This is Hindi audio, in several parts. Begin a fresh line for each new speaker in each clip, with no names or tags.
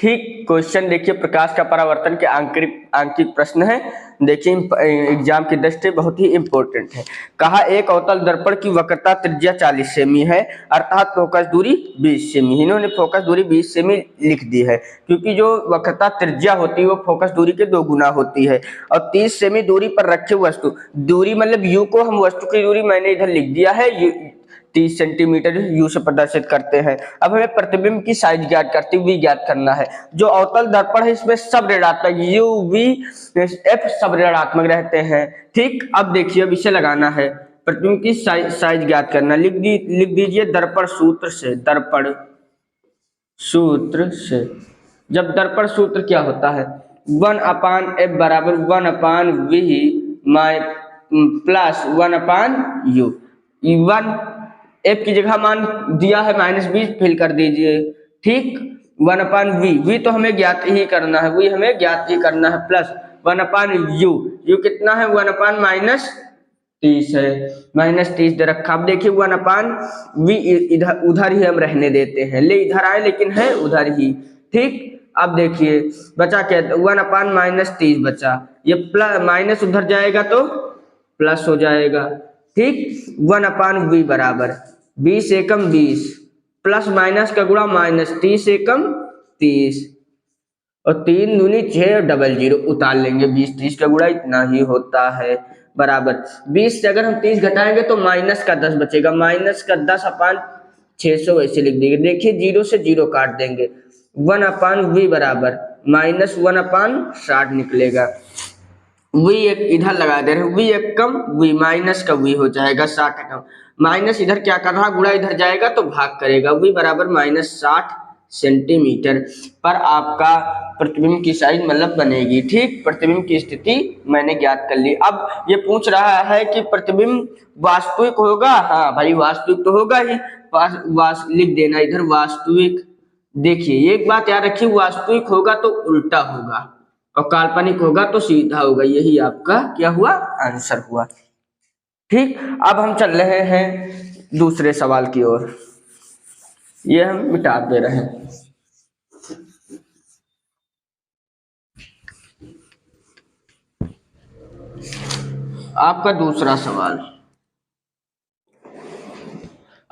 ठीक क्वेश्चन देखिए, प्रकाश का परावर्तन के आंकिक प्रश्न है। देखिए एग्जाम की दृष्टि बहुत ही इंपॉर्टेंट है। कहा एक अवतल दर्पण की वक्रता त्रिज्या 40 सेमी है, अर्थात फोकस दूरी 20 सेमी। इन्होंने फोकस दूरी 20 सेमी लिख दी है, क्योंकि जो वक्रता त्रिज्या होती है वो फोकस दूरी के 2 गुना होती है। और 30 सेमी दूरी पर रखे वस्तु, दूरी मतलब यू को हम वस्तु की दूरी मैंने इधर लिख दिया है, 30 सेंटीमीटर यू से प्रदर्शित करते हैं। अब हमें प्रतिबिंब की साइज ज्ञात करते हुए ज्ञात करना है। जो अवतल दर्पण है इसमें सब ऋणात्मक यू वी एफ सब ऋणात्मक रहते हैं। ठीक, अब देखिए अब इसे लगाना है, प्रतिबिंब की साइज ज्ञात करना। लिख दीजिए दर्पण सूत्र से, दर्पण सूत्र से। जब दर्पण सूत्र क्या होता है, 1/f बराबर 1/v प्लस 1/u। 1 f की जगह मान दिया है -20, फिल कर दीजिए। ठीक, 1/v, v तो हमें ज्ञात ही करना है, v हमें ज्ञात ही करना है, प्लस 1/u, u कितना है 1/-30 है, -30 दे रखा। अब देखिए 1/v इधर उधर ही हम रहने देते हैं, ले इधर आए लेकिन है उधर ही। ठीक, अब देखिए बचा क्या, 1/-30 बचा, ये प्लस माइनस उधर जाएगा तो प्लस हो जाएगा। ठीक, 1/v बराबर 20 एकम 20 प्लस माइनस का गुणा माइनस 30 एकम 30 और 3 दूनी 6 और डबल 0 उतार लेंगे, 20-30 का गुणा इतना ही होता है, बराबर 20 से अगर हम 30 घटाएंगे तो माइनस का 10 बचेगा, माइनस का 10/600 वैसे लिख देंगे। देखिए 0 से 0 काट देंगे, 1/v बराबर -1/60 निकलेगा। v एक इधर लगा दे रहे हैं, v एक कम v माइनस का v हो जाएगा 60 कम, माइनस इधर क्या कर रहा, गुणा इधर जाएगा तो भाग करेगा, v बराबर -60 सेंटीमीटर पर आपका प्रतिबिंब की साइज मतलब बनेगी। ठीक, प्रतिबिंब की स्थिति मैंने ज्ञात कर ली। अब ये पूछ रहा है कि प्रतिबिंब वास्तविक होगा, हाँ भाई वास्तविक तो होगा ही, लिख देना इधर वास्तविक। देखिए एक बात याद रखिए, वास्तविक होगा तो उल्टा होगा और काल्पनिक होगा तो सीधा होगा, यही आपका क्या हुआ, आंसर हुआ। ठीक, अब हम चल रहे हैं दूसरे सवाल की ओर, ये हम मिटा दे रहे हैं। आपका दूसरा सवाल,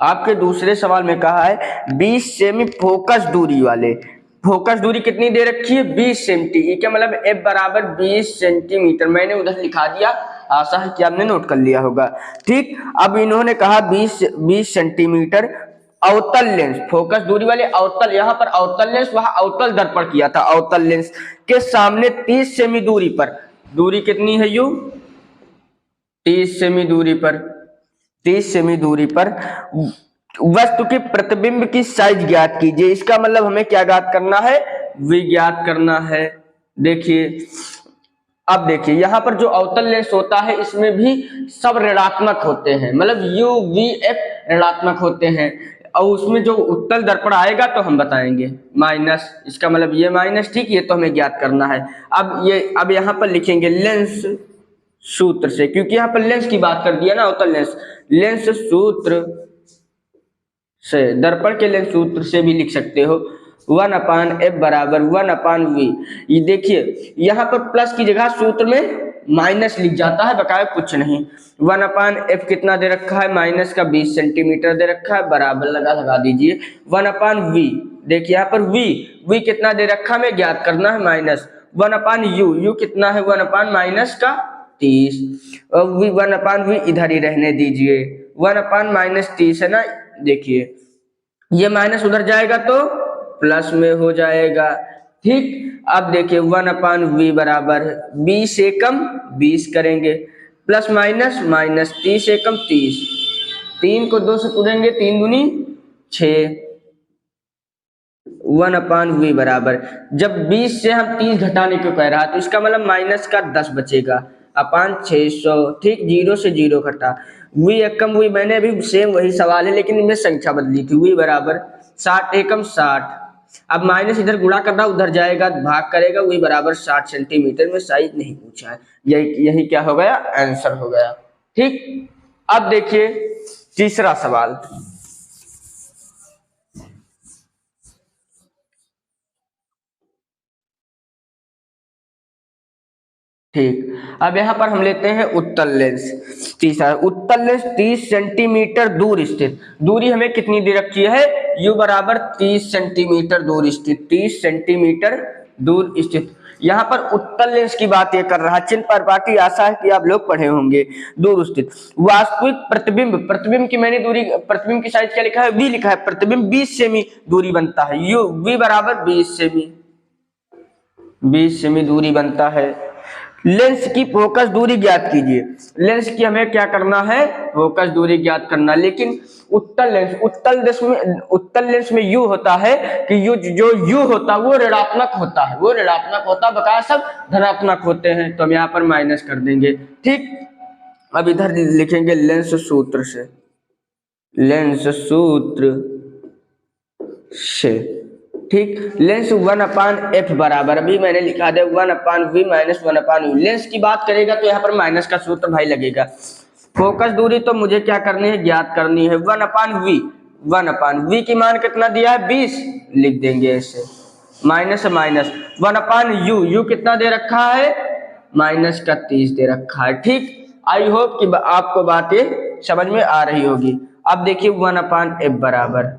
आपके दूसरे सवाल में कहा है 20 सेमी फोकस दूरी वाले, फोकस दूरी कितनी दे रखी है 20 सेंटी, क्या मतलब f बराबर 20 सेंटीमीटर, मैंने उधर लिखा दिया, आशा है कि आपने नोट कर लिया होगा। ठीक, अब इन्होंने कहा 20 सेंटीमीटर अवतल लेंस, फोकस दूरी वाले अवतल, यहाँ पर अवतल लेंस वहां अवतल दर्पण किया था, अवतल लेंस के सामने 30 सेमी दूरी पर, दूरी कितनी है यू 30 सेमी दूरी पर, 30 सेमी दूरी पर वस्तु के प्रतिबिंब की साइज ज्ञात कीजिए। इसका मतलब हमें क्या ज्ञात करना है, v ज्ञात करना है। देखिए अब देखिए यहाँ पर जो अवतल लेंस होता है इसमें भी सब ऋणात्मक होते हैं, मतलब u v f ऋणात्मक होते हैं, और उसमें जो उत्तल दर्पण आएगा तो हम बताएंगे माइनस, इसका मतलब ये माइनस। ठीक, ये तो हमें ज्ञात करना है। अब यहाँ पर लिखेंगे लेंस सूत्र से, क्योंकि यहाँ पर लेंस की बात कर दिया ना, अवतल लेंस, लेंस सूत्र से, दर्पण के लेंस सूत्र से भी लिख सकते हो, 1/f बराबर 1/v। ये देखिए यहाँ पर प्लस की जगह सूत्र में माइनस लिख जाता है, बकाया कुछ नहीं। 1/f कितना दे रखा है, माइनस का 20 सेंटीमीटर दे रखा है, बराबर लगा दीजिए 1/v। देखिए यहाँ पर v कितना दे रखा है, हमें ज्ञात करना है, माइनस 1/u, u कितना है 1/-30, और 1/v इधर ही रहने दीजिए, 1/-30 है ना। देखिए ये माइनस उधर जाएगा तो प्लस में हो जाएगा। ठीक, अब देखिए 1/v बराबर 20 एकम 20 करेंगे, प्लस माइनस माइनस 30 एकम 30, 3 को 2 से तोड़ेंगे, 3 दूनी 6, 1/v बराबर, जब 20 से हम 30 घटाने को कह रहा तो इसका मतलब माइनस का 10 बचेगा अपान 600। ठीक, 0 से 0 घटा, v एकम v, मैंने अभी सेम वही सवाल है लेकिन इनमें संख्या बदली थी, v बराबर 60 एकम 60, अब माइनस इधर गुणा करना उधर जाएगा भाग करेगा, v बराबर 60 सेंटीमीटर में साइज नहीं पूछा है, यही क्या हो गया, आंसर हो गया। ठीक, अब देखिए तीसरा सवाल, ठीक। अब यहाँ पर हम लेते हैं उत्तल लेंस। तीसरा, उत्तल लेंस 30 सेंटीमीटर दूर स्थित, दूरी हमें कितनी दे रखी है, u बराबर 30 सेंटीमीटर दूर स्थित, 30 सेंटीमीटर दूर स्थित। यहाँ पर उत्तल लेंस की बात ये कर रहा है चिन्ह पर, बाकी आशा है कि आप लोग पढ़े होंगे। दूर स्थित वास्तविक प्रतिबिंब, प्रतिबिंब की मैंने दूरी, प्रतिबिंब की साइज क्या लिखा है, v लिखा है, प्रतिबिंब 20 सेमी दूरी बनता है, u v बराबर 20 सेमी, 20 सेमी दूरी बनता है। लेंस की फोकस दूरी ज्ञात कीजिए, लेंस की हमें क्या करना है, फोकस दूरी ज्ञात करना। लेकिन उत्तल लेंस, उत्तल लेंस में यू होता है कि यू, जो यू होता है वो ऋणात्मक होता है, वो ऋणात्मक होता है, बकाया सब धनात्मक होते हैं, तो हम यहाँ पर माइनस कर देंगे। ठीक, अब इधर लिखेंगे लेंस सूत्र से, लेंस सूत्र से। ठीक, लेंस 1/f बराबर, अभी मैंने लिखा दे 1/v माइनस 1/u। लेंस की बात करेगा तो यहाँ पर माइनस का सूत्र भाई लगेगा। फोकस दूरी तो मुझे क्या करनी है, ज्ञात करनी है, 1/v, 1/v की मान कितना दिया है, 20 लिख देंगे ऐसे, माइनस माइनस 1/u, u कितना दे रखा है, माइनस का 30 दे रखा है। ठीक, आई होप कि आपको बातें समझ में आ रही होगी। अब देखिए 1/f बराबर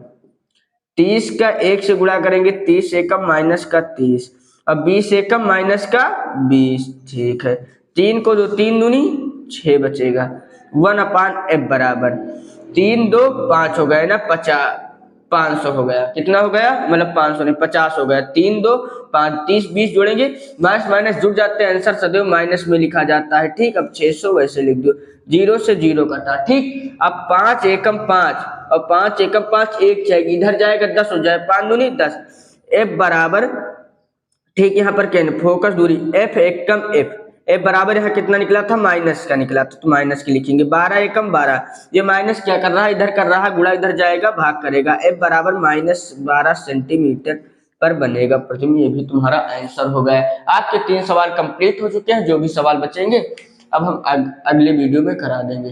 30 का 1 से गुणा करेंगे, 30 एकम माइनस का 30, अब 20 एकम माइनस का 20। ठीक है, 3 को 2, 3 दूनी 6 बचेगा। 1/f बराबर 3 2 5 हो गए ना, 50, 500 हो गया, कितना हो गया, मतलब 500 नहीं 50 हो गया। 3 2 5, 30 20 जोड़ेंगे, माइनस माइनस जुड़ जाते हैं, आंसर सदैव माइनस में लिखा जाता है। ठीक, अब 600 वैसे लिख दो, 0 से 0 कटा। ठीक, अब 5 एकम 5 और 5 एकम 5 1 जाएगी, इधर जाएगा 10 हो जाए, 5 दूनी 10। f बराबर, ठीक, यहाँ पर क्या फोकस दूरी f एकम f, f बराबर यहाँ कितना निकला था, माइनस का निकला था, तो माइनस की लिखेंगे। 12 एकम 12, ये माइनस क्या कर रहा है, इधर कर रहा है, गुणा इधर जाएगा, भाग करेगा, f बराबर -12 सेंटीमीटर पर बनेगा प्रतिबिंब। ये भी तुम्हारा आंसर हो गया। आपके 3 सवाल कंप्लीट हो चुके हैं, जो भी सवाल बचेंगे अब हम अगले वीडियो में करा देंगे।